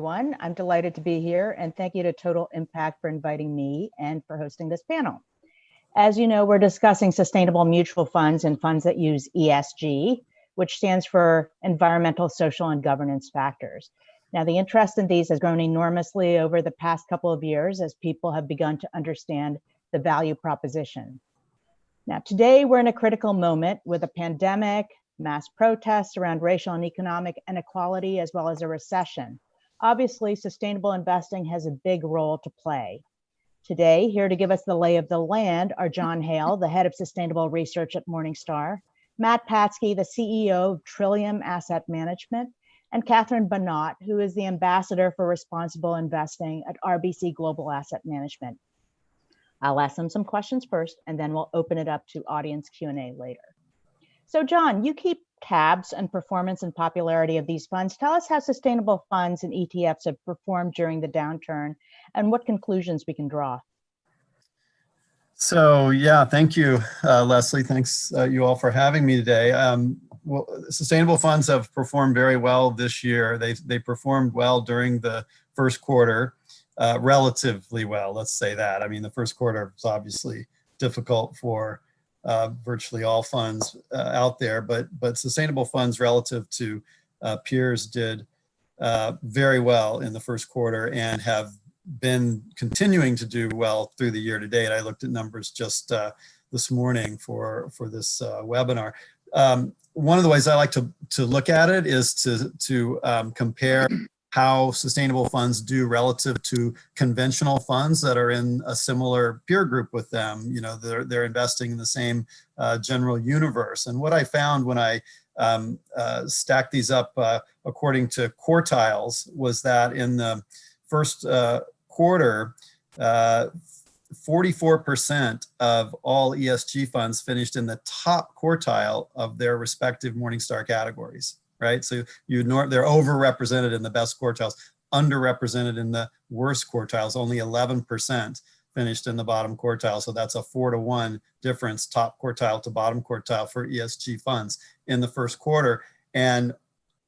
Everyone. I'm delighted to be here, and thank you to Total Impact for inviting me and for hosting this panel. As you know, we're discussing sustainable mutual funds and funds that use ESG, which stands for environmental, social, and governance factors. Now, the interest in these has grown enormously over the past couple of years as people have begun to understand the value proposition. Now, today we're in a critical moment with a pandemic, mass protests around racial and economic inequality, as well as a recession. Obviously, sustainable investing has a big role to play. Today, here to give us the lay of the land are John Hale, the head of sustainable research at Morningstar, Matt Patsky, the CEO of Trillium Asset Management, and Catherine Banat, who is the ambassador for responsible investing at RBC Global Asset Management. I'll ask them some questions first, and then we'll open it up to audience Q&A later. So John, you keep tabs on performance and popularity of these funds. Tell us how sustainable funds and ETFs have performed during the downturn and what conclusions we can draw. So yeah, thank you, Leslie. Thanks you all for having me today. Well, sustainable funds have performed very well this year. They performed well during the first quarter, relatively well, let's say that. I mean, the first quarter was obviously difficult for virtually all funds out there, but sustainable funds relative to peers did very well in the first quarter and have been continuing to do well through the year to date. I looked at numbers just this morning for this webinar. One of the ways I like to look at it is to compare how sustainable funds do relative to conventional funds that are in a similar peer group with them. You know, they're investing in the same general universe. And what I found when I stacked these up according to quartiles was that in the first quarter, 44% of all ESG funds finished in the top quartile of their respective Morningstar categories. Right, so they're overrepresented in the best quartiles, underrepresented in the worst quartiles. Only 11% finished in the bottom quartile. So that's a 4-to-1 difference, top quartile to bottom quartile for ESG funds in the first quarter. And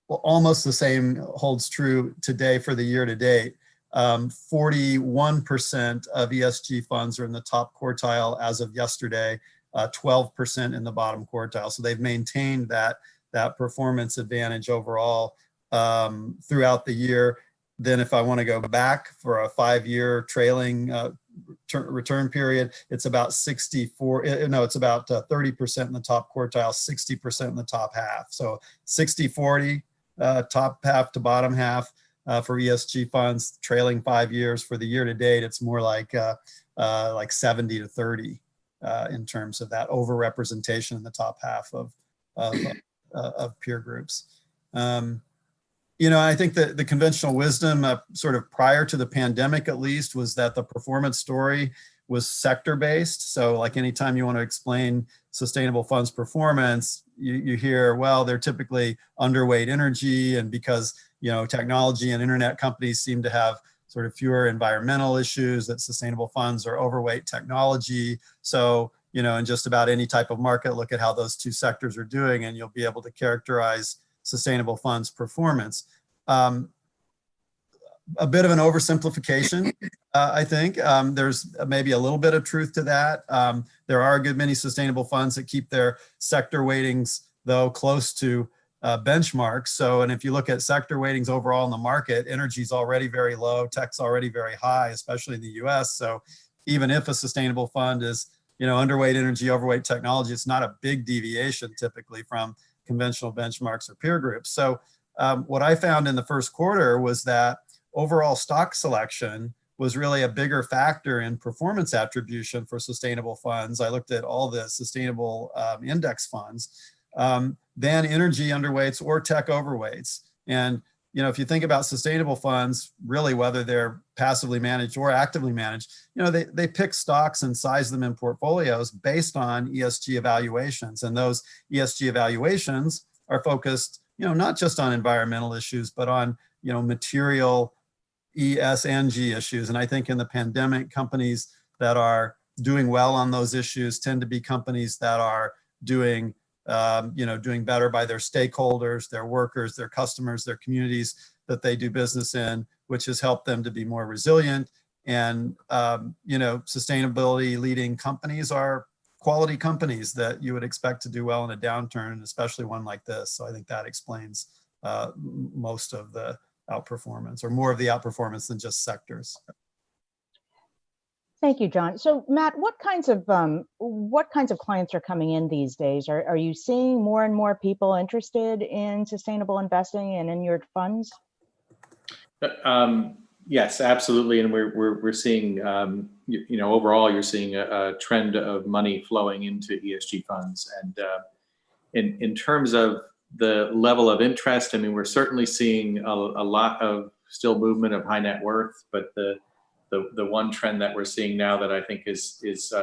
almost the same holds true today for the year to date. 41% of ESG funds are in the top quartile as of yesterday, 12% in the bottom quartile. So they've maintained that performance advantage overall throughout the year. Then if I want to go back for a 5-year trailing return period, it's about 30% in the top quartile, 60% in the top half. So 60-40, top half to bottom half for ESG funds, trailing 5 years. For the year to date, it's more like 70-30 in terms of that overrepresentation in the top half of peer groups. You know, I think that the conventional wisdom sort of prior to the pandemic, at least, was that the performance story was sector-based. So like anytime you want to explain sustainable funds performance, you hear, well, they're typically underweight energy, and because, you know, technology and internet companies seem to have sort of fewer environmental issues, that sustainable funds are overweight technology. So, you know, in just about any type of market, look at how those two sectors are doing, and you'll be able to characterize sustainable funds performance. A bit of an oversimplification, I think. There's maybe a little bit of truth to that. There are a good many sustainable funds that keep their sector weightings, though, close to benchmarks. So, and if you look at sector weightings overall in the market, energy is already very low, tech's already very high, especially in the US. So even if a sustainable fund is, you know, underweight energy, overweight technology, it's not a big deviation typically from conventional benchmarks or peer groups. So what I found in the first quarter was that overall stock selection was really a bigger factor in performance attribution for sustainable funds. I looked at all the sustainable index funds than energy underweights or tech overweights. And you know, if you think about sustainable funds, really, whether they're passively managed or actively managed, you know, they pick stocks and size them in portfolios based on ESG evaluations. And those ESG evaluations are focused, you know, not just on environmental issues, but on, you know, material ESG issues. And I think in the pandemic, companies that are doing well on those issues tend to be companies that are doing doing better by their stakeholders, their workers, their customers, their communities that they do business in, which has helped them to be more resilient. And, you know, sustainability leading companies are quality companies that you would expect to do well in a downturn, especially one like this. So I think that explains most of the outperformance, or more of the outperformance than just sectors. Thank you, John. So Matt, what kinds of clients are coming in these days? Are you seeing more and more people interested in sustainable investing and in your funds? Yes, absolutely. And we're seeing, you know, overall, you're seeing a trend of money flowing into ESG funds. And in terms of the level of interest, I mean, we're certainly seeing a lot of still movement of high net worth, but the one trend that we're seeing now that I think is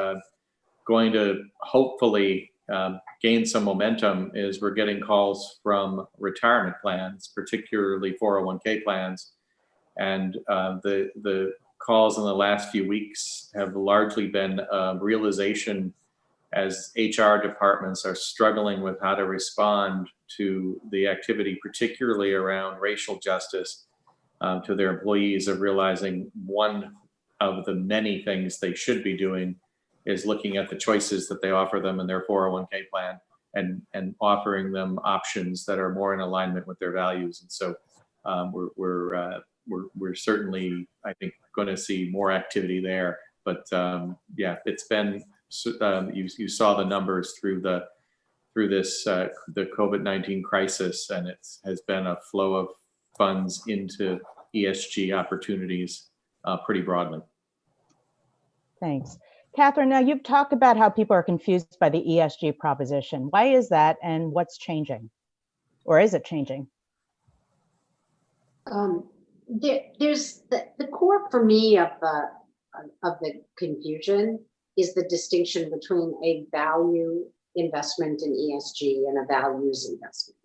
going to hopefully gain some momentum is we're getting calls from retirement plans, particularly 401k plans. And the calls in the last few weeks have largely been realization as HR departments are struggling with how to respond to the activity, particularly around racial justice, to their employees, of realizing one of the many things they should be doing is looking at the choices that they offer them in their 401k plan and offering them options that are more in alignment with their values. And so we're certainly, I think, going to see more activity there. But yeah, it's been, you saw the numbers through this the COVID-19 crisis, and it has been a flow of funds into ESG opportunities pretty broadly. Thanks. Catherine, now you've talked about how people are confused by the ESG proposition. Why is that, and what's changing? Or is it changing? There's the core for me of the confusion is the distinction between a value investment in ESG and a values investment.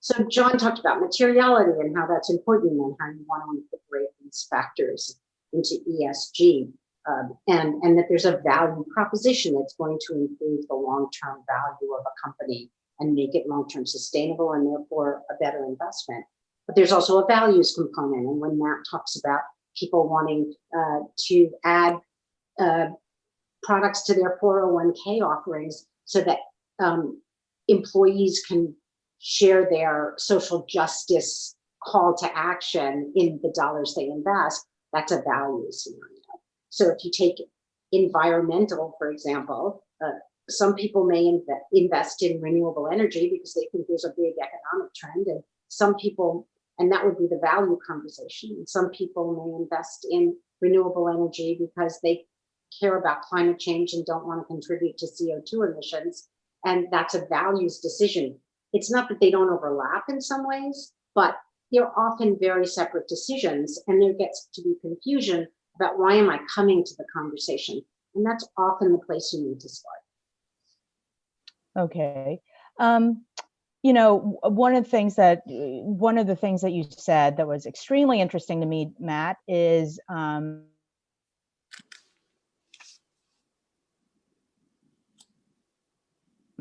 So John talked about materiality and how that's important and how you want to incorporate these factors into ESG, and that there's a value proposition that's going to improve the long-term value of a company and make it long-term sustainable and therefore a better investment. But there's also a values component. And when Matt talks about people wanting to add products to their 401k offerings so that employees can share their social justice call to action in the dollars they invest, that's a value scenario. So if you take environmental, for example, some people may invest in renewable energy because they think there's a big economic trend, and some people, and that would be the value conversation. And some people may invest in renewable energy because they care about climate change and don't want to contribute to CO2 emissions. And that's a values decision. It's not that they don't overlap in some ways, but they're often very separate decisions. And there gets to be confusion about why am I coming to the conversation? And that's often the place you need to start. Okay. You know, one of the things that you said that was extremely interesting to me, Matt, is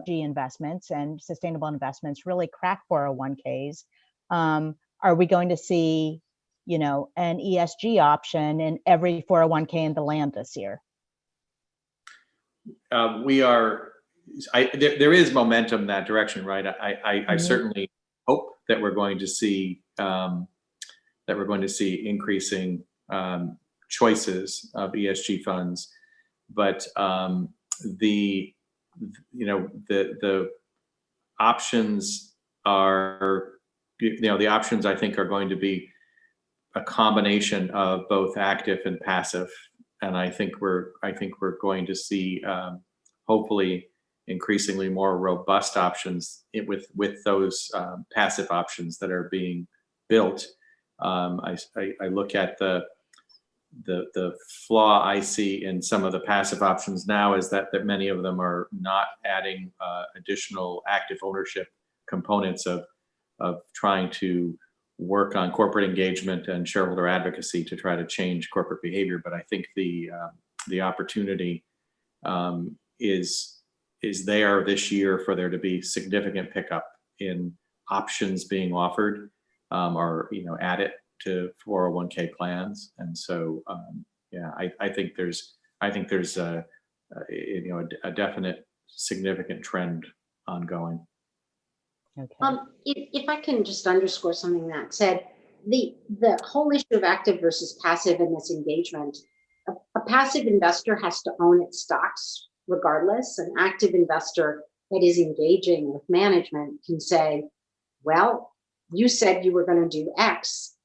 investments and sustainable investments really crack 401ks. Are we going to see, you know, an ESG option in every 401k in the land this year? We are. There is momentum in that direction, right? I certainly hope that we're going to see increasing choices of ESG funds, but the options are, the options I think are going to be a combination of both active and passive, and I think we're going to see hopefully increasingly more robust options with those passive options that are being built. I look at the flaw I see in some of the passive options now is that many of them are not adding additional active ownership components of trying to work on corporate engagement and shareholder advocacy to try to change corporate behavior. But I think the opportunity is there this year for there to be significant pickup in options being offered or added to 401k plans. And so, yeah, I think there's a definite significant trend ongoing. Okay. If I can just underscore something that said, the whole issue of active versus passive in this engagement, a passive investor has to own its stocks regardless. An active investor that is engaging with management can say, well, you said you were going to do X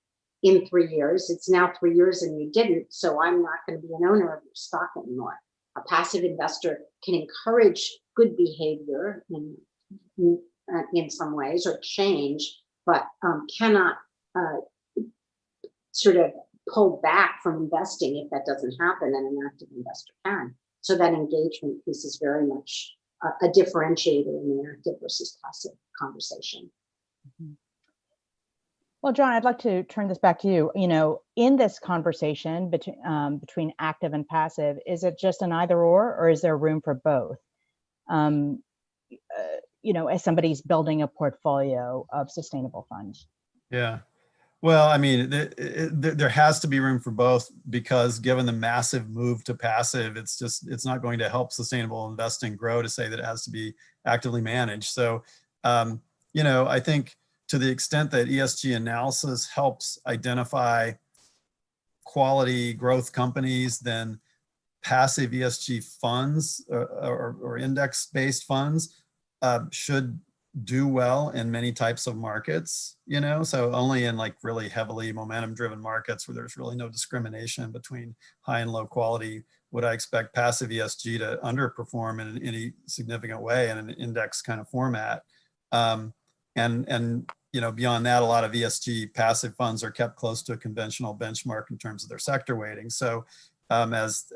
in 3 years. It's now 3 years and you didn't, so I'm not going to be an owner of your stock anymore. A passive investor can encourage good behavior in some ways, or change, but cannot sort of pull back from investing if that doesn't happen, and an active investor can. So that engagement piece is very much a differentiator in the active versus passive conversation. Well, John, I'd like to turn this back to you. You know, in this conversation between active and passive, is it just an either or is there room for both? You know, as somebody's building a portfolio of sustainable funds. Yeah. Well, I mean, there has to be room for both, because given the massive move to passive, it's not going to help sustainable investing grow to say that it has to be actively managed. So, you know, I think to the extent that ESG analysis helps identify quality growth companies, then passive ESG funds or index-based funds should do well in many types of markets, you know, so only in like really heavily momentum driven markets where there's really no discrimination between high and low quality would I expect passive ESG to underperform in any significant way in an index kind of format. And you know, beyond that, a lot of ESG passive funds are kept close to a conventional benchmark in terms of their sector weighting. So as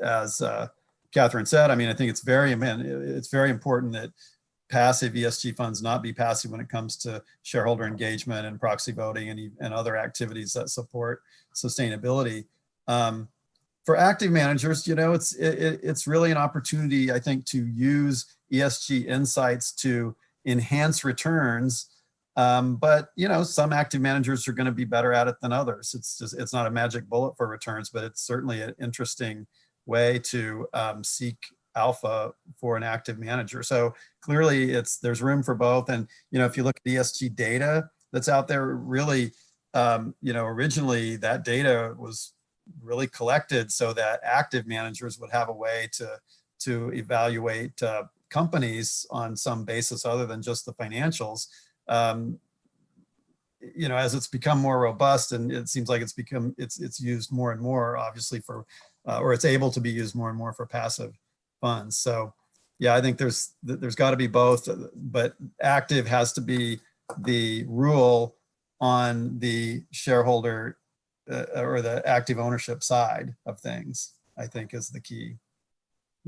Catherine said, I mean, I think it's very important that passive ESG funds not be passive when it comes to shareholder engagement and proxy voting and other activities that support sustainability. For active managers, you know, it's really an opportunity, I think, to use ESG insights to enhance returns. But you know, some active managers are going to be better at it than others. It's not a magic bullet for returns, but it's certainly an interesting way to seek alpha for an active manager. So clearly there's room for both. And, you know, if you look at ESG data that's out there, really, you know, originally that data was really collected so that active managers would have a way to evaluate companies on some basis other than just the financials. You know, as it's become more robust, and it seems like it's used more and more, obviously, for or it's able to be used more and more for passive funds. So yeah, I think there's got to be both, but active has to be the rule on the shareholder or the active ownership side of things, I think, is the key.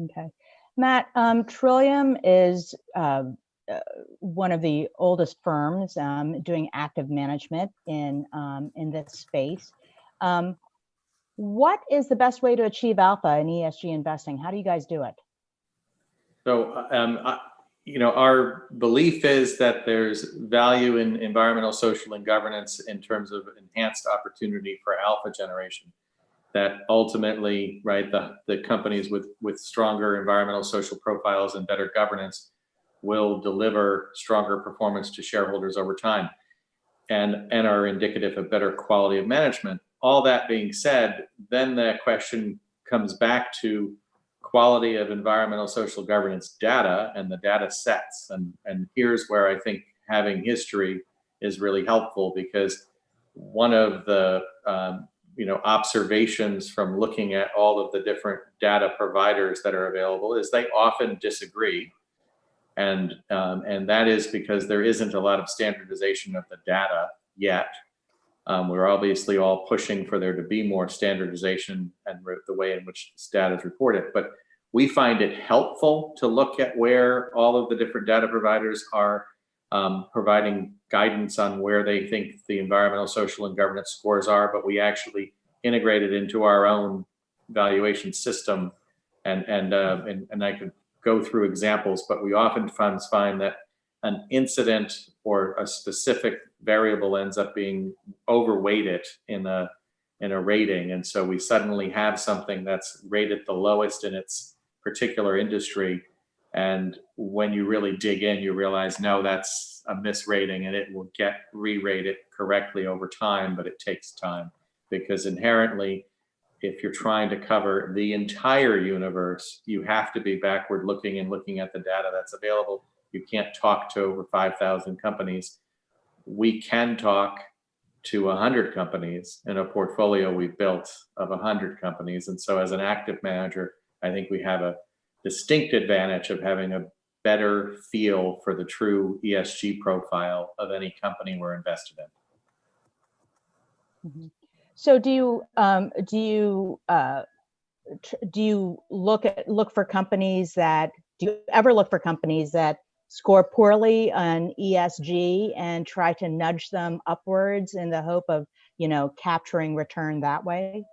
Okay. Matt, Trillium is one of the oldest firms doing active management in this space. What is the best way to achieve alpha in ESG investing? How do you guys do it? So, you know, our belief is that there's value in environmental, social, and governance in terms of enhanced opportunity for alpha generation. That ultimately, right, the companies with stronger environmental, social profiles and better governance will deliver stronger performance to shareholders over time, and are indicative of better quality of management. All that being said, then the question comes back to quality of environmental, social governance data and the data sets. And here's where I think having history is really helpful, because one of the you know, observations from looking at all of the different data providers that are available is they often disagree. And that is because there isn't a lot of standardization of the data yet. We're obviously all pushing for there to be more standardization and the way in which this data is reported. But we find it helpful to look at where all of the different data providers are providing guidance on where they think the environmental, social, and governance scores are. But we actually integrate it into our own valuation system. And I could go through examples, but we often find that an incident or a specific variable ends up being overweighted in a rating. And so we suddenly have something that's rated the lowest in its particular industry. And when you really dig in, you realize, no, that's a misrating, and it will get re-rated correctly over time, but it takes time, because inherently, if you're trying to cover the entire universe, you have to be backward looking and looking at the data that's available. You can't talk to over 5,000 companies. We can talk to 100 companies in a portfolio we built of 100 companies. And so as an active manager, I think we have a distinct advantage of having a better feel for the true ESG profile of any company we're invested in. Mm-hmm. So do you look for companies that, do you ever look for companies that score poorly on ESG and try to nudge them upwards in the hope of, capturing return that way?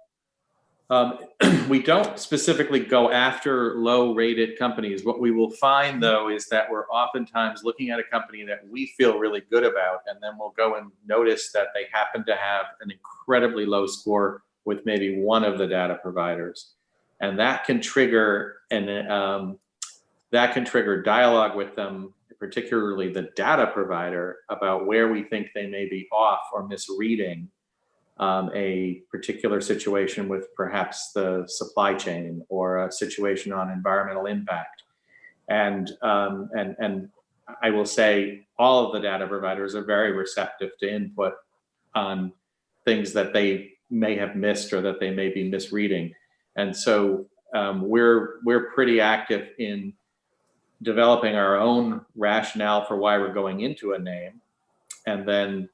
We don't specifically go after low-rated companies. What we will find, though, is that we're oftentimes looking at a company that we feel really good about, and then we'll go and notice that they happen to have an incredibly low score with maybe one of the data providers, and that can trigger dialogue with them, particularly the data provider, about where we think they may be off or misreading a particular situation with perhaps the supply chain or a situation on environmental impact. And I will say all of the data providers are very receptive to input on things that they may have missed or that they may be misreading. And so we're pretty active in developing our own rationale for why we're going into a name, and then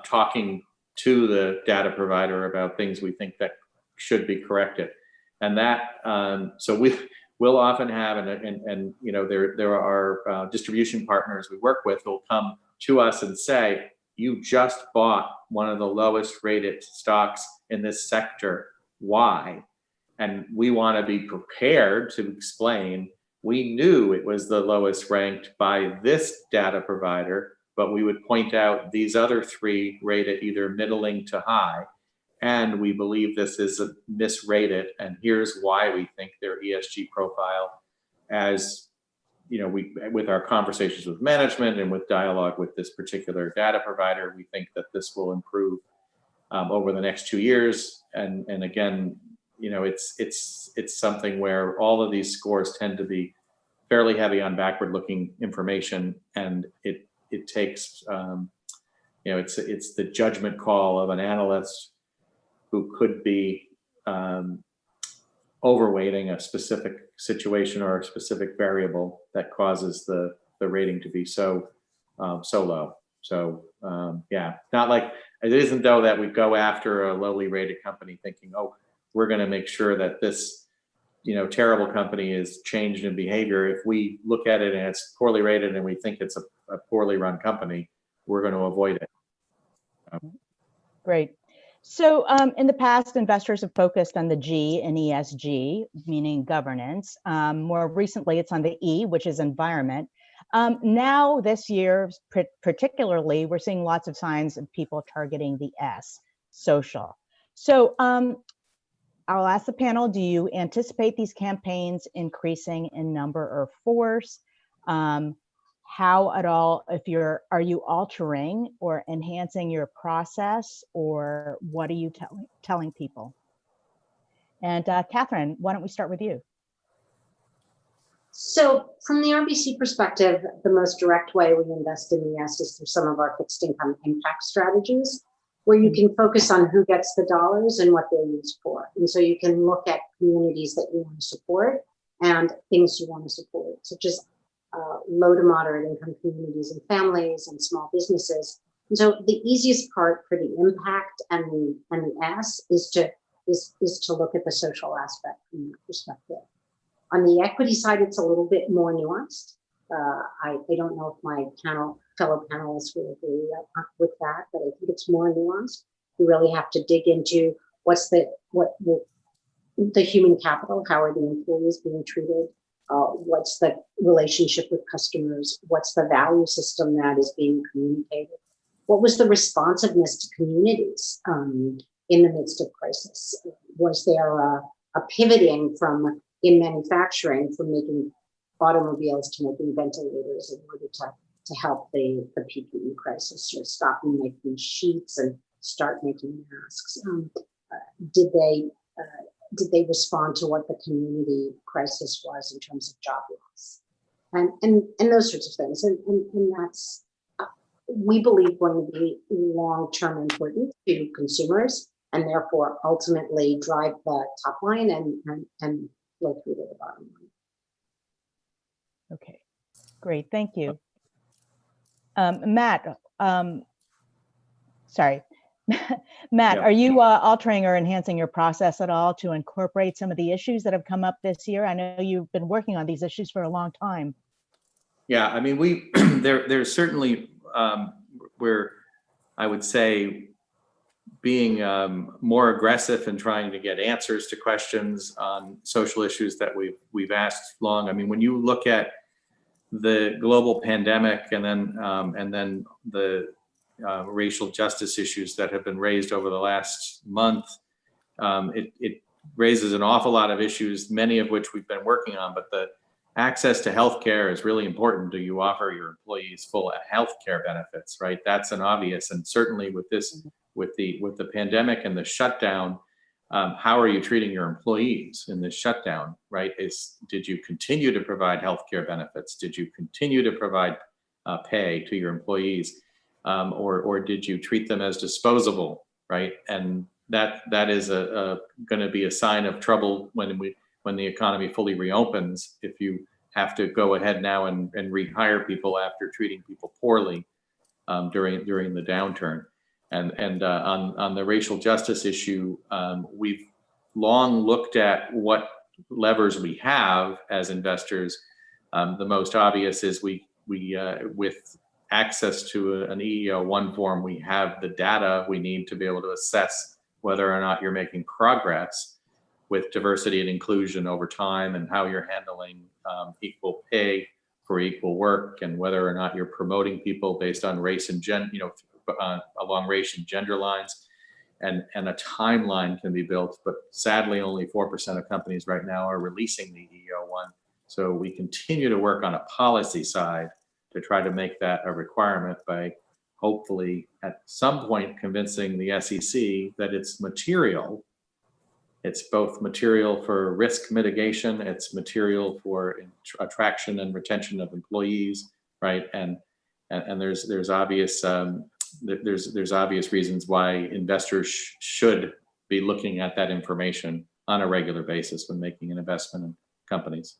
talking to the data provider about things we think that should be corrected. And that, so we'll often have, and there are distribution partners we work with who'll come to us and say, you just bought one of the lowest rated stocks in this sector. Why? And we want to be prepared to explain, we knew it was the lowest ranked by this data provider, but we would point out these other three rated either middling to high, and we believe this is misrated, and here's why we think their ESG profile, as with our conversations with management and with dialogue with this particular data provider, we think that this will improve over the next 2 years. And again, it's something where all of these scores tend to be fairly heavy on backward-looking information, and it takes, it's the judgment call of an analyst who could be overweighting a specific situation or a specific variable that causes the rating to be so low. So not like, it isn't though that we go after a lowly rated company thinking, oh, we're going to make sure that this terrible company is changed in behavior. If we look at it and it's poorly rated and we think it's a poorly run company, we're going to avoid it. Great. So in the past, investors have focused on the G in ESG, meaning governance. More recently, it's on the E, which is environment. Now this year, particularly, we're seeing lots of signs of people targeting the S, social. So I'll ask the panel, do you anticipate these campaigns increasing in number or force? How at all, are you altering or enhancing your process, or what are you telling people? And Catherine, why don't we start with you? So from the RBC perspective, the most direct way we invest in ES is through some of our fixed income impact strategies, where you can focus on who gets the dollars and what they're used for. And so you can look at communities that you want to support and things you want to support, such as low to moderate income communities and families and small businesses. And so the easiest part for the impact and the S is to look at the social aspect from that perspective. On the equity side, it's a little bit more nuanced. I don't know if my fellow panelists will agree with that, but I think it's more nuanced. You really have to dig into what the human capital, how are the employees being treated, What's the relationship with customers? What's the value system that is being communicated? What was the responsiveness to communities in the midst of crisis? Was there a pivoting from in manufacturing from making automobiles to making ventilators in order to help the PPE crisis, or stop making sheets and start making masks? Did they respond to what the community crisis was in terms of job loss and those sorts of things? And that's, we believe, going to be long-term important to consumers, and therefore ultimately drive the top line and flow through to the bottom line. Okay, great, thank you. Matt, sorry. Matt, Yeah. are you altering or enhancing your process at all to incorporate some of the issues that have come up this year? I know you've been working on these issues for a long time. Yeah, I mean, there's certainly where I would say being more aggressive in trying to get answers to questions on social issues that we've asked long. I mean, when you look at the global pandemic and then the racial justice issues that have been raised over the last month, it raises an awful lot of issues, many of which we've been working on. But the access to healthcare is really important. Do you offer your employees full healthcare benefits, right? That's an obvious, and certainly with this, with the pandemic and the shutdown, how are you treating your employees in this shutdown, right? Did you continue to provide healthcare benefits? Did you continue to provide pay to your employees? Or did you treat them as disposable, right? And that is going to be a sign of trouble when the economy fully reopens, if you have to go ahead now and rehire people after treating people poorly during the downturn. And on the racial justice issue, we've long looked at what levers we have as investors. The most obvious is we with access to an EEO-1 form, we have the data we need to be able to assess whether or not you're making progress with diversity and inclusion over time, and how you're handling equal pay for equal work, and whether or not you're promoting people based on race and gender, along race and gender lines, and a timeline can be built. But sadly, only 4% of companies right now are releasing the EEO-1. So we continue to work on a policy side to try to make that a requirement by hopefully at some point convincing the SEC that it's material. It's both material for risk mitigation, it's material for attraction and retention of employees, right? And there's obvious there's obvious reasons why investors should be looking at that information on a regular basis when making an investment in companies.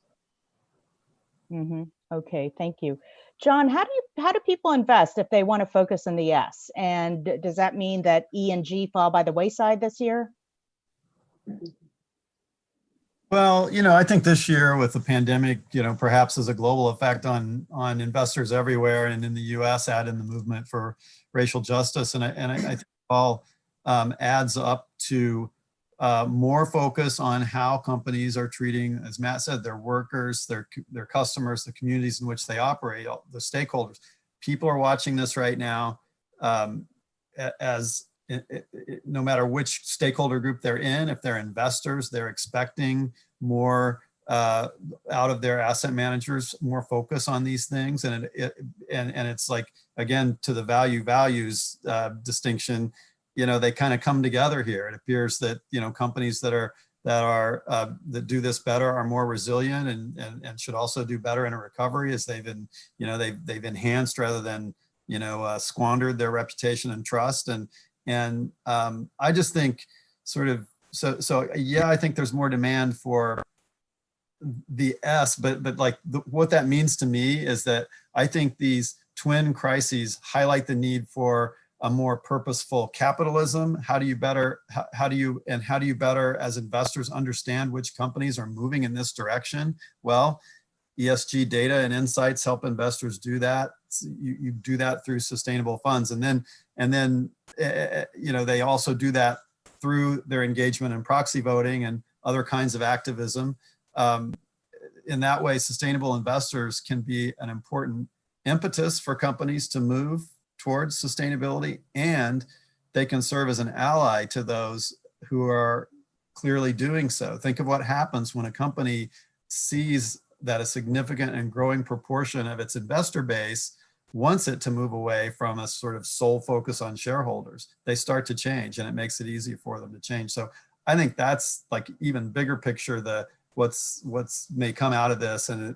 Mm-hmm. Okay, thank you. John, how do people invest if they want to focus on the S? And does that mean that E and G fall by the wayside this year? Well, I think this year with the pandemic, perhaps there's a global effect on investors everywhere, and in the U.S. add in the movement for racial justice, and I think all adds up to more focus on how companies are treating, as Matt said, their workers, their customers, the communities in which they operate, the stakeholders. People are watching this right now as no matter which stakeholder group they're in. If they're investors, they're expecting more out of their asset managers, more focus on these things. And it's like, again, to the values distinction, they kind of come together here. It appears that companies that do this better are more resilient and should also do better in a recovery, as they've enhanced rather than squandered their reputation and trust. And I just think I think there's more demand for the S, but what that means to me is that I think these twin crises highlight the need for a more purposeful capitalism. How do you better as investors understand which companies are moving in this direction? Well, ESG data and insights help investors do that. You do that through sustainable funds, and then they also do that through their engagement in proxy voting and other kinds of activism. in that way, sustainable investors can be an important impetus for companies to move towards sustainability, and they can serve as an ally to those who are clearly doing so. Think of what happens when a company sees that a significant and growing proportion of its investor base wants it to move away from a sort of sole focus on shareholders. They start to change, and it makes it easy for them to change. So I think that's like even bigger picture, what's may come out of this, and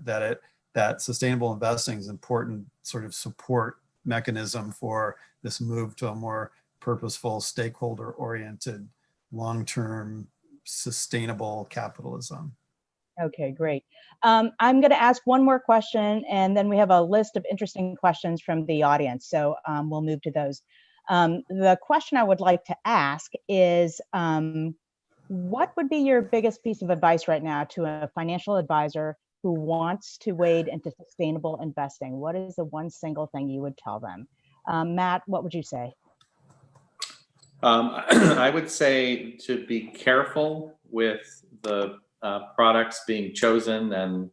that sustainable investing is an important sort of support mechanism for this move to a more purposeful, stakeholder-oriented, long-term, sustainable capitalism. Okay, great. I'm going to ask one more question, and then we have a list of interesting questions from the audience. So we'll move to those. The question I would like to ask is, what would be your biggest piece of advice right now to a financial advisor who wants to wade into sustainable investing? What is the one single thing you would tell them? Matt, what would you say? I would say to be careful with the products being chosen, and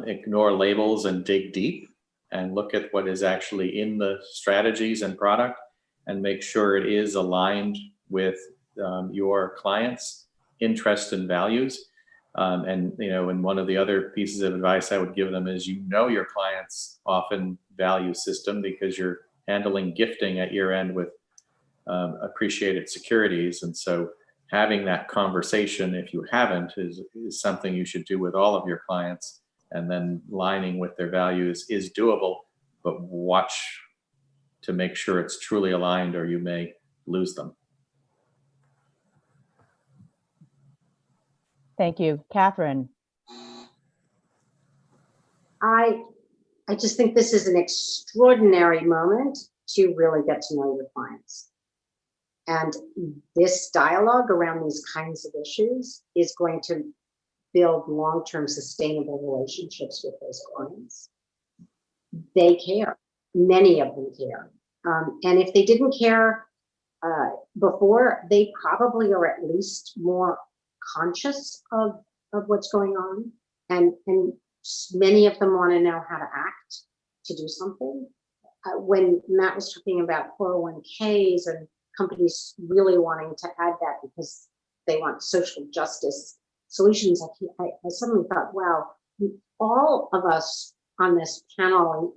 ignore labels and dig deep and look at what is actually in the strategies and product, and make sure it is aligned with your clients' interests and values. And one of the other pieces of advice I would give them is, your clients often value system, because you're handling gifting at year end with appreciated securities. And so having that conversation, if you haven't, is something you should do with all of your clients, and then lining with their values is doable, but watch to make sure it's truly aligned, or you may lose them. Thank you. Catherine. I just think this is an extraordinary moment to really get to know your clients. And this dialogue around these kinds of issues is going to build long-term sustainable relationships with those clients. They care. Many of them care. And if they didn't care before, they probably are at least more conscious of what's going on. And many of them want to know how to act to do something. When Matt was talking about 401ks and companies really wanting to add that because they want social justice solutions, I suddenly thought, wow, all of us on this panel,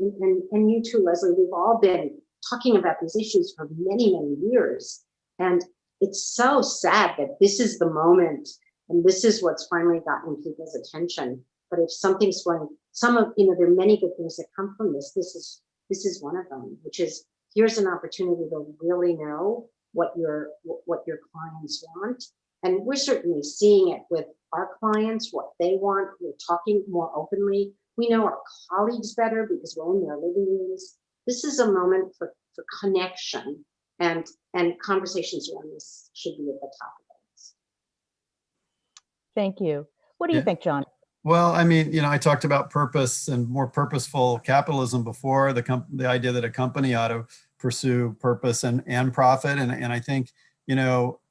and you too, Leslie, we've all been talking about these issues for many, many years. And it's so sad that this is the moment, and this is what's finally gotten people's attention. But if something's going, there are many good things that come from this. This is one of them, which is, here's an opportunity to really know what your clients want. And we're certainly seeing it with our clients, what they want. We're talking more openly. We know our colleagues better because we're in their living rooms. This is a moment for connection, and conversations around this should be at the top of the list. Thank you. What do you think, John? Well, I mean, I talked about purpose and more purposeful capitalism before, the idea that a company ought to pursue purpose and profit. And I think,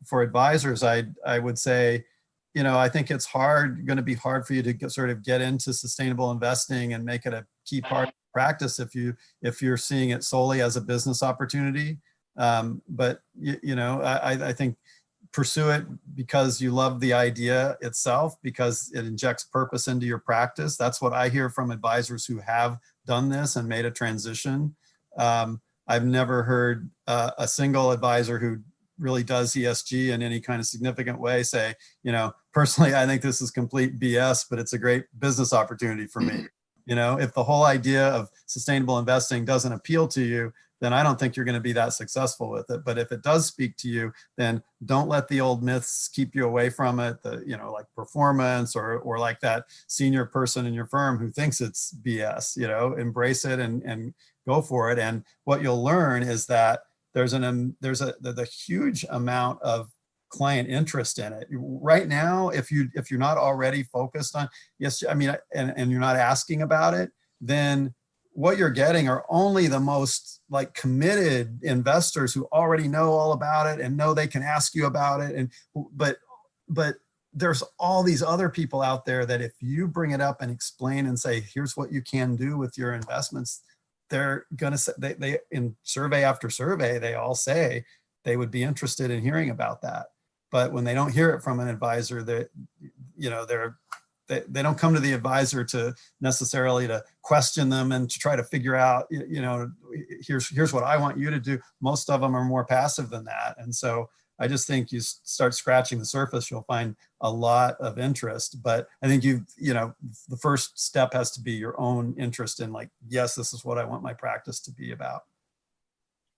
for advisors, I would say, I think it's going to be hard for you to sort of get into sustainable investing and make it a key part of practice if you're seeing it solely as a business opportunity. But I think pursue it because you love the idea itself, because it injects purpose into your practice. That's what I hear from advisors who have done this and made a transition. I've never heard a single advisor who really does ESG in any kind of significant way say, personally, I think this is complete BS, but it's a great business opportunity for me. If the whole idea of sustainable investing doesn't appeal to you, then I don't think you're going to be that successful with it. But if it does speak to you, then don't let the old myths keep you away from it. Like performance or like that senior person in your firm who thinks it's BS, embrace it and go for it. And what you'll learn is that there's a huge amount of client interest in it right now. If you're not already focused on, and you're not asking about it, then what you're getting are only the most committed investors who already know all about it and know they can ask you about it. But there's all these other people out there that if you bring it up and explain and say, here's what you can do with your investments, they're going to say, they in survey after survey, they all say they would be interested in hearing about that. But when they don't hear it from an advisor, they don't come to the advisor to necessarily to question them and to try to figure out, here's what I want you to do. Most of them are more passive than that. And so I just think you start scratching the surface, you'll find a lot of interest. But I think the first step has to be your own interest in, like, yes, this is what I want my practice to be about.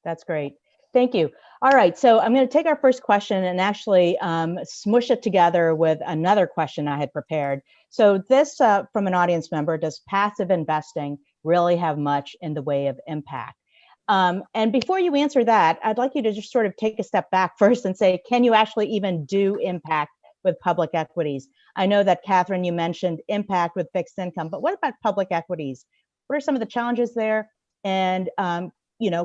That's great. Thank you. All right, so I'm going to take our first question and actually smush it together with another question I had prepared. So this from an audience member: does passive investing really have much in the way of impact? And before you answer that, I'd like you to just sort of take a step back first and say, can you actually even do impact with public equities? I know that, Catherine, you mentioned impact with fixed income, but what about public equities? What are some of the challenges there? And,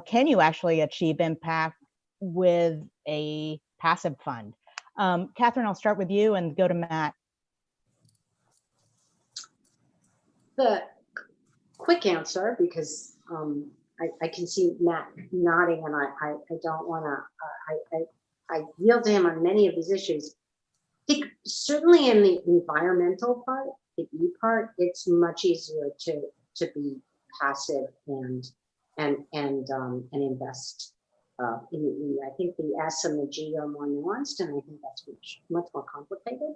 can you actually achieve impact with a passive fund? Catherine, I'll start with you and go to Matt. The quick answer, because I can see Matt nodding, and I don't want to, I yield to him on many of these issues. I think certainly in the environmental part, the E part, it's much easier to be passive and invest in the E. I think the S and the G are more nuanced, and I think that's much more complicated.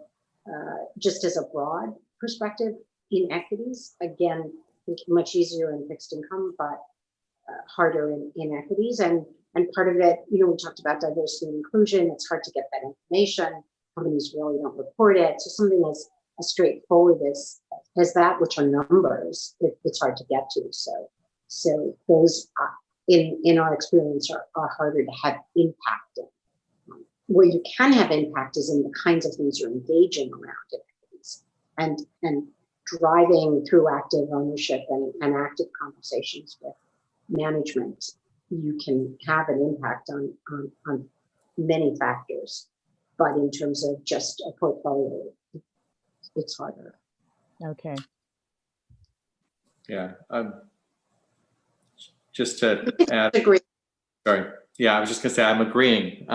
Just as a broad perspective, in equities, again, I think much easier in fixed income, but harder in equities. And part of it, we talked about diversity and inclusion. It's hard to get that information. Companies really don't report it. So something as straightforward as that, which are numbers, it's hard to get to. So those, in our experience, are harder to have impact in. Where you can have impact is in the kinds of things you're engaging around in equities, and driving through active ownership and active conversations with management. You can have an impact on many factors, but in terms of just a portfolio, it's harder. Okay. Yeah. Just to add. Agree. Sorry. Yeah, I was just going to say I'm agreeing.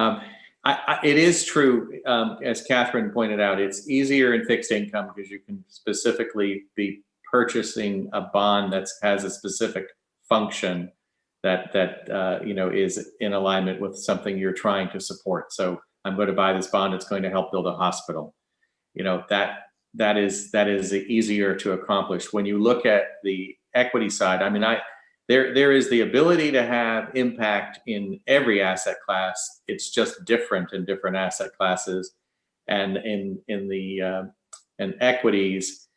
It is true, as Catherine pointed out, it's easier in fixed income because you can specifically be purchasing a bond that has a specific function that is in alignment with something you're trying to support. So I'm going to buy this bond; it's going to help build a hospital. That is easier to accomplish. When you look at the equity side, I mean, there is the ability to have impact in every asset class. It's just different in different asset classes, and in equities,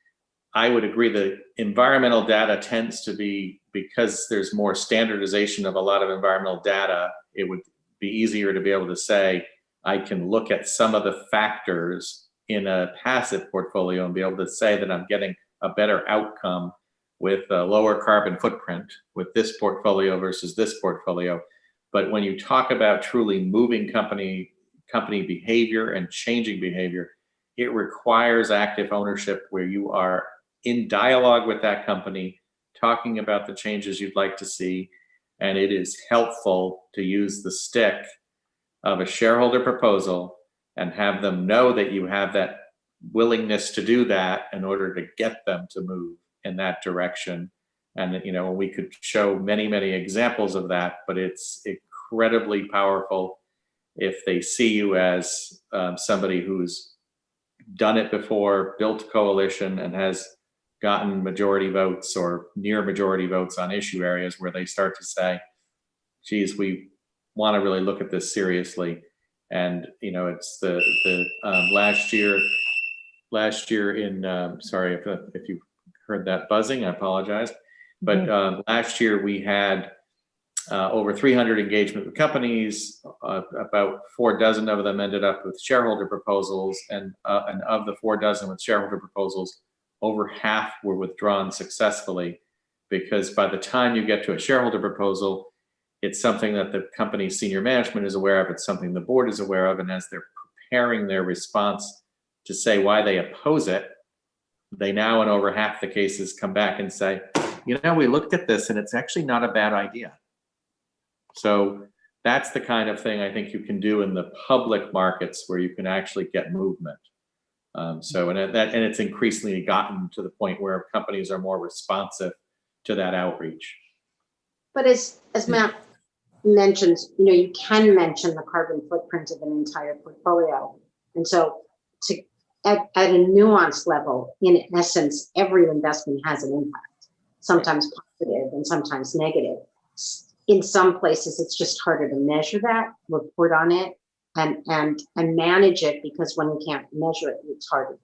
I would agree that environmental data tends to be, because there's more standardization of a lot of environmental data, it would be easier to be able to say, I can look at some of the factors in a passive portfolio and be able to say that I'm getting a better outcome with a lower carbon footprint with this portfolio versus this portfolio. But when you talk about truly moving company behavior and changing behavior, it requires active ownership where you are in dialogue with that company, talking about the changes you'd like to see. And it is helpful to use the stick of a shareholder proposal and have them know that you have that willingness to do that in order to get them to move in that direction. And we could show many examples of that, but it's incredibly powerful if they see you as somebody who's done it before, built a coalition, and has gotten majority votes or near majority votes on issue areas where they start to say, geez, we want to really look at this seriously. And it's the last year in sorry if you heard that buzzing, I apologize, but last year we had over 300 engagement with companies. About 4 dozen of them ended up with shareholder proposals, and of the 4 dozen with shareholder proposals, over half were withdrawn successfully, because by the time you get to a shareholder proposal, it's something that the company's senior management is aware of, it's something the board is aware of, and as they're preparing their response to say why they oppose it, they now in over half the cases come back and say, you know, we looked at this and it's actually not a bad idea. So that's the kind of thing I think you can do in the public markets where you can actually get movement. And it's increasingly gotten to the point where companies are more responsive to that outreach. But as Matt mentions, you know, you can mention the carbon footprint of an entire portfolio. And so at a nuanced level, in essence, every investment has an impact, sometimes positive and sometimes negative. In some places, it's just harder to measure that, report on it, and manage it, because when you can't measure it, it's harder.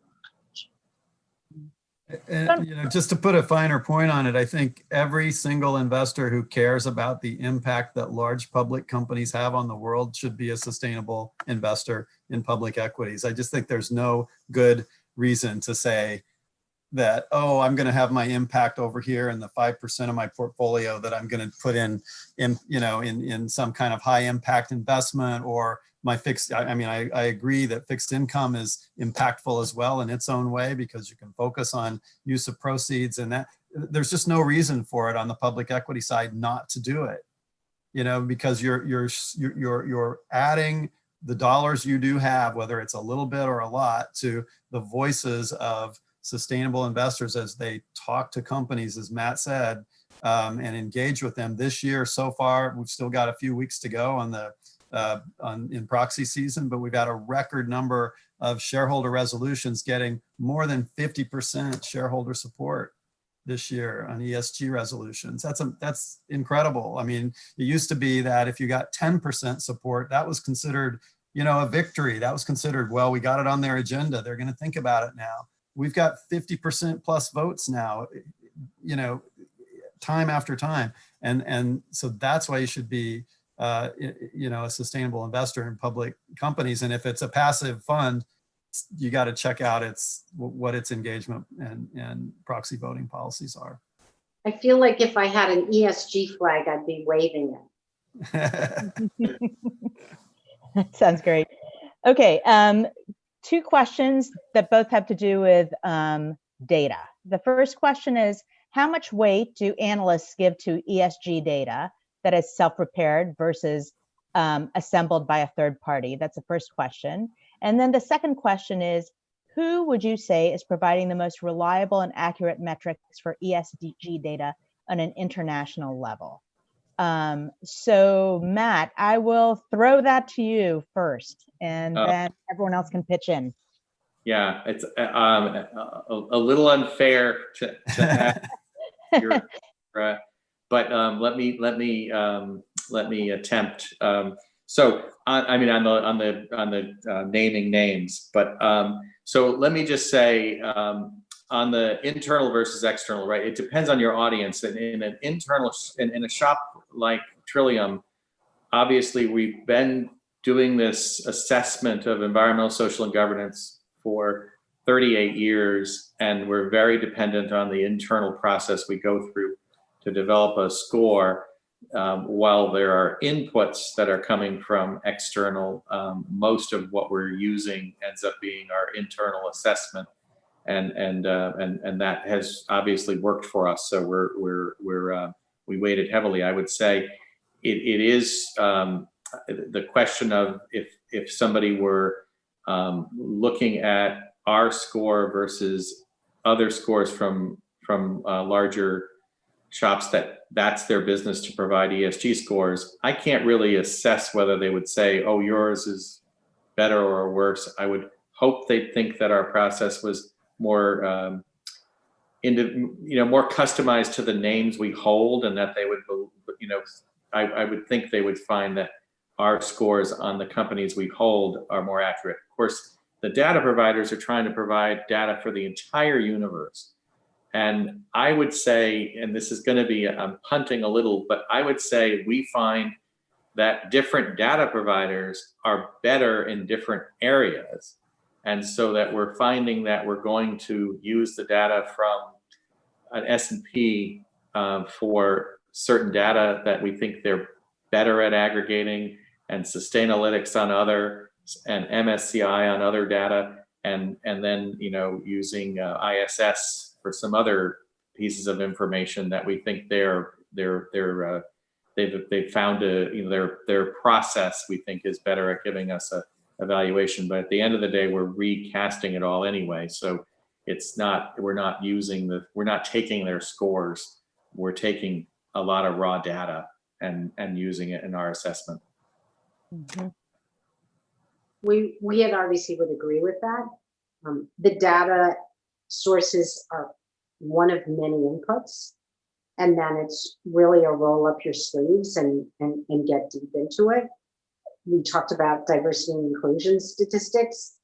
And, you know, just to put a finer point on it, I think every single investor who cares about the impact that large public companies have on the world should be a sustainable investor in public equities. I just think there's no good reason to say that, oh, I'm going to have my impact over here in the 5% of my portfolio that I'm going to put in some kind of high impact investment, or my fixed. I mean, I agree that fixed income is impactful as well in its own way, because you can focus on use of proceeds, and that there's just no reason for it on the public equity side not to do it. You know, because you're adding the dollars you do have, whether it's a little bit or a lot, to the voices of sustainable investors as they talk to companies, as Matt said, and engage with them. This year so far, we've still got a few weeks to go on the in proxy season, but we've got a record number of shareholder resolutions getting more than 50% shareholder support this year on ESG resolutions. That's incredible. I mean, it used to be that if you got 10% support, that was considered, you know, a victory. That was considered, well, we got it on their agenda, they're going to think about it now. We've got 50% plus votes now, you know, time after time. And so that's why you should be, you know, a sustainable investor in public companies. And if it's a passive fund, you got to check out what its engagement and proxy voting policies are. I feel like if I had an ESG flag, I'd be waving it. Sounds great. Okay. Two questions that both have to do with data. The first question is, how much weight do analysts give to ESG data that is self-prepared versus assembled by a third party? That's the first question. And then the second question is, who would you say is providing the most reliable and accurate metrics for ESG data on an international level? So Matt, I will throw that to you first, and then everyone else can pitch in. Yeah, it's a little unfair to ask your, but let me attempt. So I mean, on the naming names, but so let me just say, on the internal versus external, right? It depends on your audience. And in an internal, in a shop like Trillium, obviously we've been doing this assessment of environmental, social, and governance for 38 years, and we're very dependent on the internal process we go through to develop a score. While there are inputs that are coming from external, most of what we're using ends up being our internal assessment. And that has obviously worked for us. So we weighted heavily. I would say it is the question of if somebody were looking at our score versus other scores from larger shops that's their business to provide ESG scores. I can't really assess whether they would say, oh, yours is better or worse. I would hope they'd think that our process was more more customized to the names we hold, and that they would, I would think they would find that our scores on the companies we hold are more accurate. Of course, the data providers are trying to provide data for the entire universe. And I would say, and this is going to be, I'm punting a little, but I would say we find that different data providers are better in different areas. And so that we're finding that we're going to use the data from an S&P for certain data that we think they're better at aggregating, and Sustainalytics on other, and MSCI on other data. and then, you know, using ISS for some other pieces of information that we think they've found their process, we think, is better at giving us a evaluation. But at the end of the day, we're recasting it all anyway. So we're not taking their scores. We're taking a lot of raw data and using it in our assessment. Mm-hmm. We at RBC would agree with that. The data sources are one of many inputs, and then it's really a roll up your sleeves and get deep into it. We talked about diversity and inclusion statistics.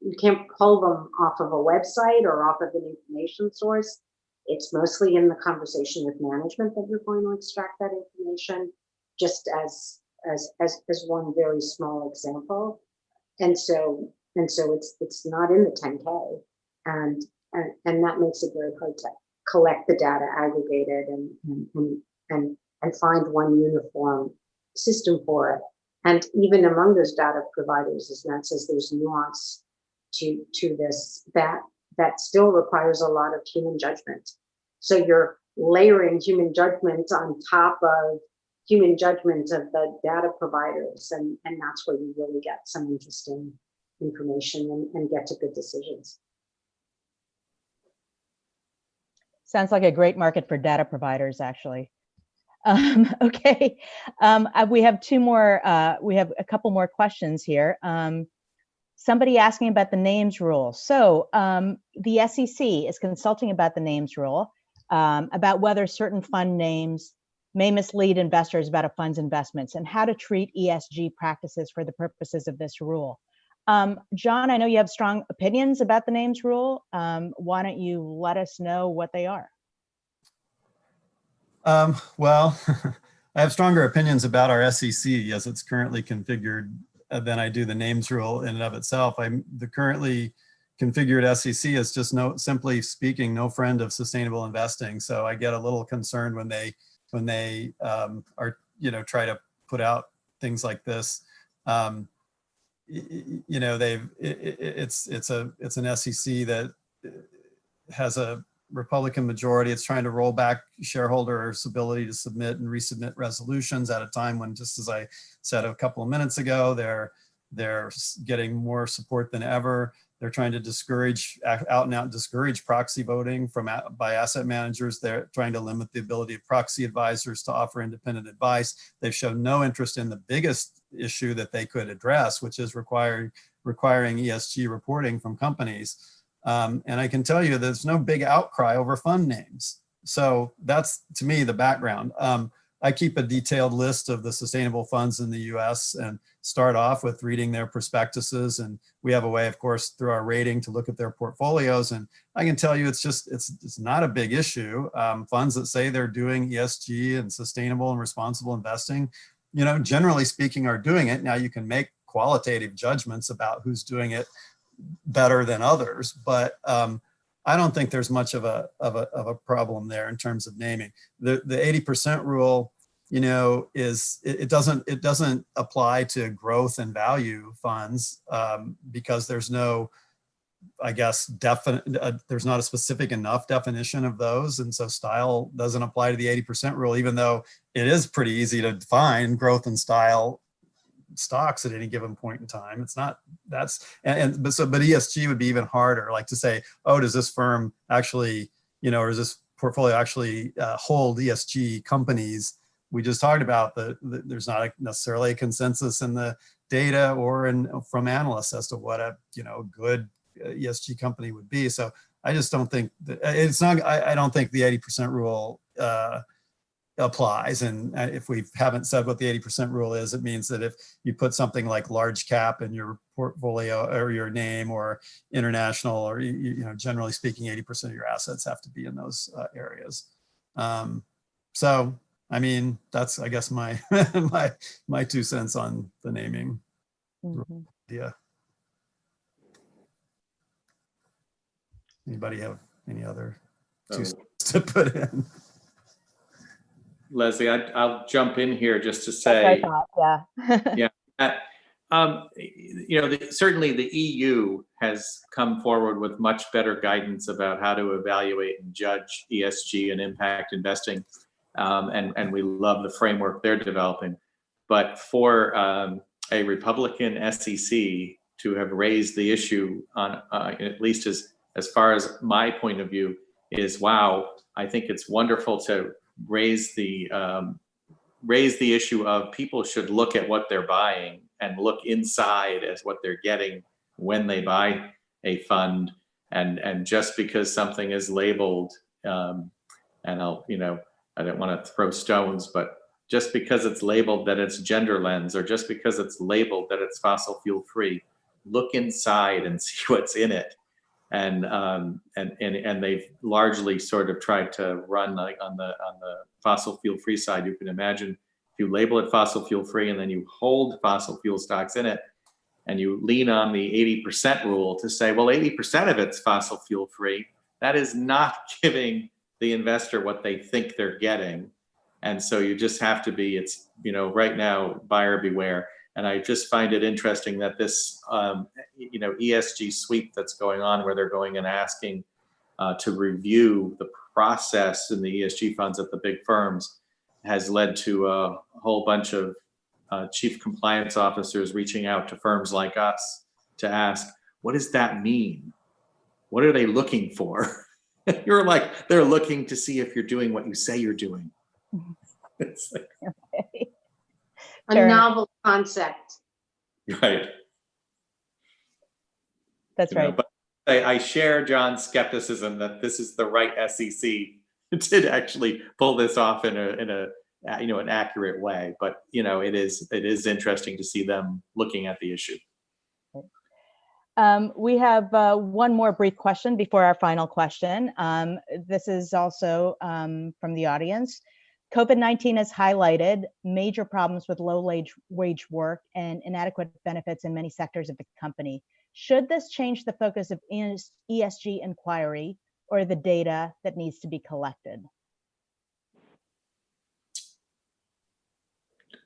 You can't pull them off of a website or off of an information source. It's mostly in the conversation with management that you're going to extract that information, just as one very small example. And so it's not in the 10K, and that makes it very hard to collect the data, aggregate it, and find one uniform system for it. And even among those data providers, as Nat says, there's nuance to this that still requires a lot of human judgment. So you're layering human judgment on top of human judgment of the data providers, and that's where you really get some interesting information and get to good decisions. Sounds like a great market for data providers, actually. Okay, we have we have a couple more questions here. Somebody asking about the names rule. So the SEC is consulting about the names rule, about whether certain fund names may mislead investors about a fund's investments and how to treat ESG practices for the purposes of this rule. John, I know you have strong opinions about the names rule. Why don't you let us know what they are? Well, I have stronger opinions about our SEC as it's currently configured than I do the names rule in and of itself. The currently configured SEC is just simply speaking, no friend of sustainable investing. So I get a little concerned when they are, you know, try to put out things like this. You know, it's an SEC that has a Republican majority. It's trying to roll back shareholders' ability to submit and resubmit resolutions at a time when, just as I said a couple of minutes ago, they're getting more support than ever. They're trying to out and out discourage proxy voting by asset managers. They're trying to limit the ability of proxy advisors to offer independent advice. They've shown no interest in the biggest issue that they could address, which is requiring ESG reporting from companies. And I can tell you there's no big outcry over fund names. So that's, to me, the background. I keep a detailed list of the sustainable funds in the US and start off with reading their prospectuses. And we have a way, of course, through our rating to look at their portfolios. And I can tell you it's not a big issue. Funds that say they're doing ESG and sustainable and responsible investing, you know, generally speaking, are doing it. Now you can make qualitative judgments about who's doing it better than others, but I don't think there's much of a problem there in terms of naming. The 80% rule, you know, it doesn't apply to growth and value funds because there's no, I guess, there's not a specific enough definition of those, and so style doesn't apply to the 80% rule, even though it is pretty easy to define growth and style stocks at any given point in time. It's not, but ESG would be even harder, like to say, oh, does this firm actually, you know, or does this portfolio actually hold ESG companies? We just talked about there's not necessarily a consensus in the data or from analysts as to what a, you know, good ESG company would be. So I just don't think that I don't think the 80% rule applies. And if we haven't said what the 80% rule is, it means that if you put something like large cap in your portfolio or your name or international, or, you know, generally speaking, 80% of your assets have to be in those areas. So, I mean, that's, I guess, my my 2 cents on the naming. Mm-hmm. Yeah. Anybody have any other 2 cents to put in? Leslie, I'll jump in here just to say, yeah. yeah, Certainly the EU has come forward with much better guidance about how to evaluate and judge ESG and impact investing, and we love the framework they're developing. But for a Republican SEC to have raised the issue on, at least as far as my point of view, is wow. I think it's wonderful to raise the issue of people should look at what they're buying and look inside as what they're getting when they buy a fund, and just because something is labeled, and I don't want to throw stones, but just because it's labeled that it's gender lens, or just because it's labeled that it's fossil fuel free, look inside and see what's in it. And they've largely sort of tried to run like on the fossil fuel free side. You can imagine if you label it fossil fuel free and then you hold fossil fuel stocks in it, and you lean on the 80% rule to say, well, 80% of it's fossil fuel free. That is not giving the investor what they think they're getting. And so you just have to be, right now, buyer beware. And I just find it interesting that this, ESG sweep that's going on, where they're going and asking to review the process in the ESG funds at the big firms, has led to a whole bunch of chief compliance officers reaching out to firms like us to ask, what does that mean? What are they looking for? You're like, they're looking to see if you're doing what you say you're doing. It's like, Okay. A Fair novel concept. right. That's right. But I share John's skepticism that this is the right SEC to actually pull this off in an accurate way. But it is interesting to see them looking at the issue. We have one more brief question before our final question. This is also from the audience. COVID-19 has highlighted major problems with low wage work and inadequate benefits in many sectors of the company. Should this change the focus of ESG inquiry or the data that needs to be collected?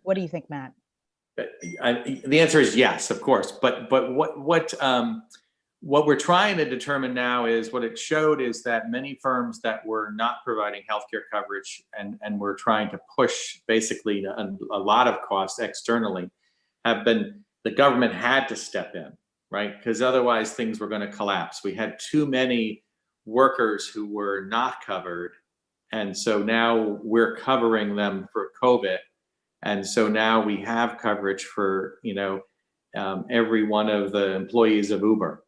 What do you think, Matt? The answer is yes, of course. But what we're trying to determine now is, what it showed is that many firms that were not providing healthcare coverage and were trying to push basically a lot of costs externally, the government had to step in, right? Because otherwise things were going to collapse. We had too many workers who were not covered. And so now we're covering them for COVID. And so now we have coverage for, every one of the employees of Uber.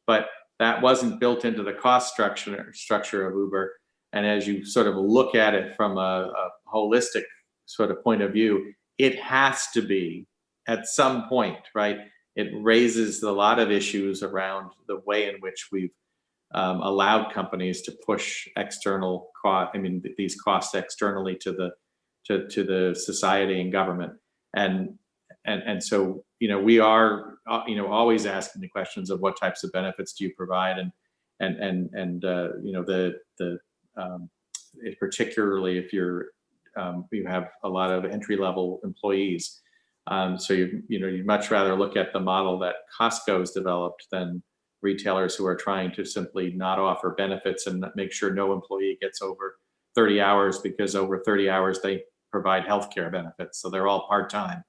But that wasn't built into the cost structure of Uber. And as you sort of look at it from a holistic sort of point of view, it has to be at some point, right? It raises a lot of issues around the way in which we've allowed companies to push these costs externally to the society and government. And so, we are, always asking the questions of what types of benefits do you provide, and particularly if you have a lot of entry-level employees. So you'd much rather look at the model that Costco's developed than retailers who are trying to simply not offer benefits and make sure no employee gets over 30 hours, because over 30 hours they provide healthcare benefits. So they're all part-time.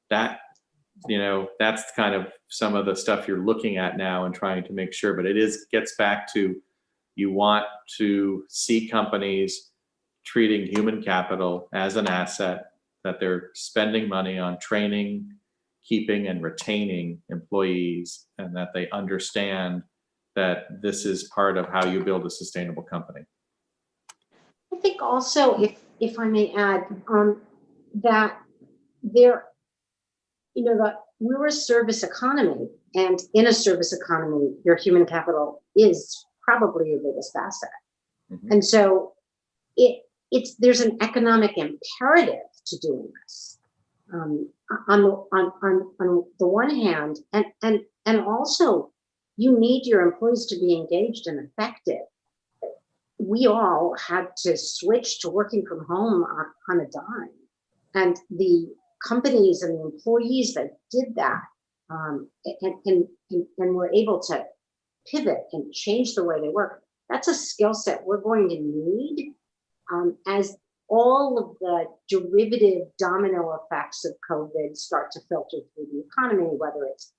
That's kind of some of the stuff you're looking at now and trying to make sure. But it gets back to, you want to see companies treating human capital as an asset, that they're spending money on training, keeping and retaining employees, and that they understand that this is part of how you build a sustainable company. I think also, if I may add, that we're a service economy, and in a service economy, your human capital is probably your biggest asset. Mm-hmm. And so there's an economic imperative to doing this. On the one hand, and also you need your employees to be engaged and effective. We all had to switch to working from home on a dime, and the companies and the employees that did that and were able to pivot and change the way they work, that's a skill set we're going to need as all of the derivative domino effects of COVID start to filter through the economy, whether it's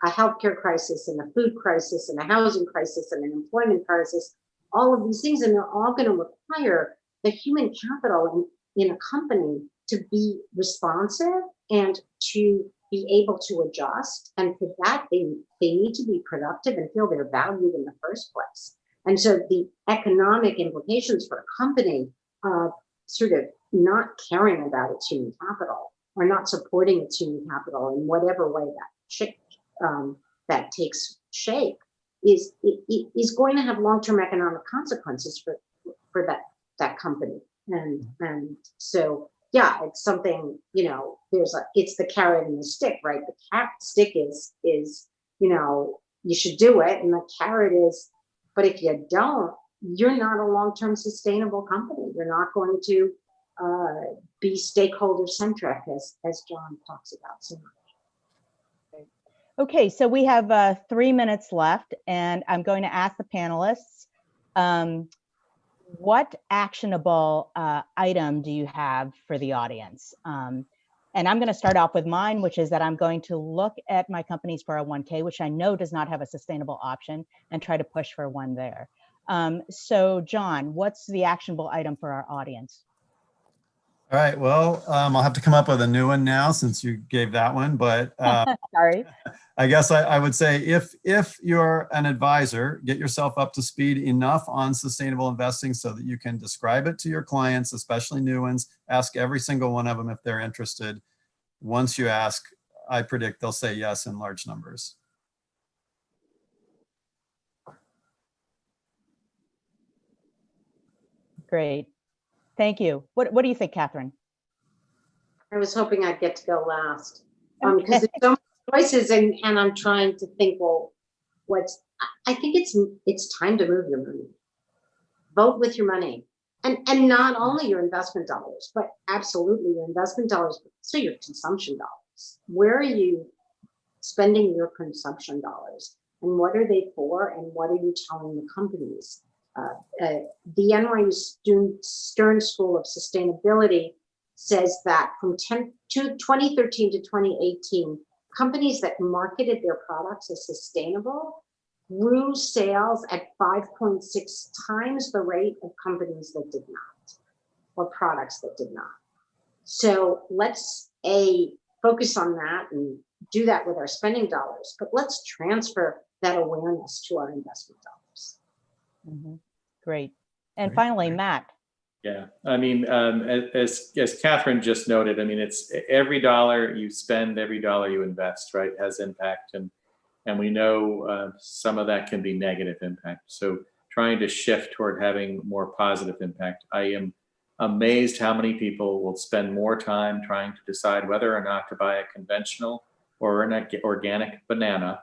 a healthcare crisis and a food crisis and a housing crisis and an employment crisis, all of these things, and they're all going to require the human capital in a company to be responsive and to be able to adjust. And for that, they need to be productive and feel they're valued in the first place. And so the economic implications for a company of sort of not caring about its human capital or not supporting its human capital in whatever way that takes shape is going to have long-term economic consequences for that company. And so, yeah, it's something, you know, it's the carrot and the stick, right? The stick is, you know, you should do it. And the carrot is, but if you don't, you're not a long-term sustainable company. You're not going to be stakeholder centric, as John talks about so much. Okay, so we have 3 minutes left, and I'm going to ask the panelists, what actionable item do you have for the audience? And I'm going to start off with mine, which is that I'm going to look at my company's 401k, which I know does not have a sustainable option, and try to push for one there. So John, what's the actionable item for our audience? All right, well, I'll have to come up with a new one now since you gave that one, but Sorry. I guess I would say if you're an advisor, get yourself up to speed enough on sustainable investing so that you can describe it to your clients, especially new ones. Ask every single one of them if they're interested. Once you ask, I predict they'll say yes in large numbers. Great. Thank you. What do you think, Catherine? I was hoping I'd get to go last because there's so many choices, and I'm trying to think, well, I think it's time to move your money. Vote with your money, and not only your investment dollars, but absolutely your investment dollars, but so your consumption dollars. Where are you spending your consumption dollars, and what are they for, and what are you telling the companies? The NYU Stern School of Sustainability says that from 2013 to 2018, companies that marketed their products as sustainable grew sales at 5.6 times the rate of companies that did not, or products that did not. So let's focus on that and do that with our spending dollars, but let's transfer that awareness to our investment dollars. Mm-hmm. Great. And finally, Matt. Yeah, I mean, as Catherine just noted, I mean, it's every dollar you spend, every dollar you invest, right, has impact, and we know some of that can be negative impact. So trying to shift toward having more positive impact. I am amazed how many people will spend more time trying to decide whether or not to buy a conventional or an organic banana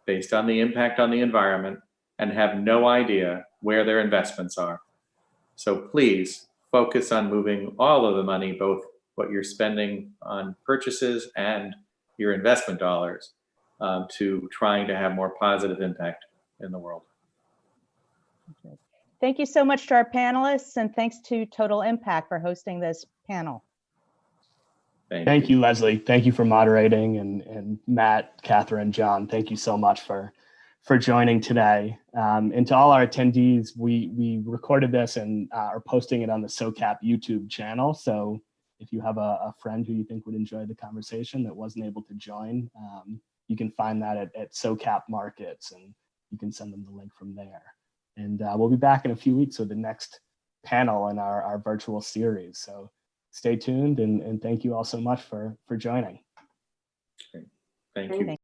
based on the impact on the environment and have no idea where their investments are. So please focus on moving all of the money, both what you're spending on purchases and your investment dollars, to trying to have more positive impact in the world. Thank you so much to our panelists, and thanks to Total Impact for hosting this panel. Thank you, Leslie. Thank you for moderating, and Matt, Catherine, John, thank you so much for joining today. And to all our attendees, we recorded this and are posting it on the SOCAP YouTube channel. So if you have a friend who you think would enjoy the conversation that wasn't able to join, you can find that at SOCAP Markets, and you can send them the link from there. And we'll be back in a few weeks with the next panel in our virtual series. So stay tuned, and thank you all so much for joining. Great. Thank you.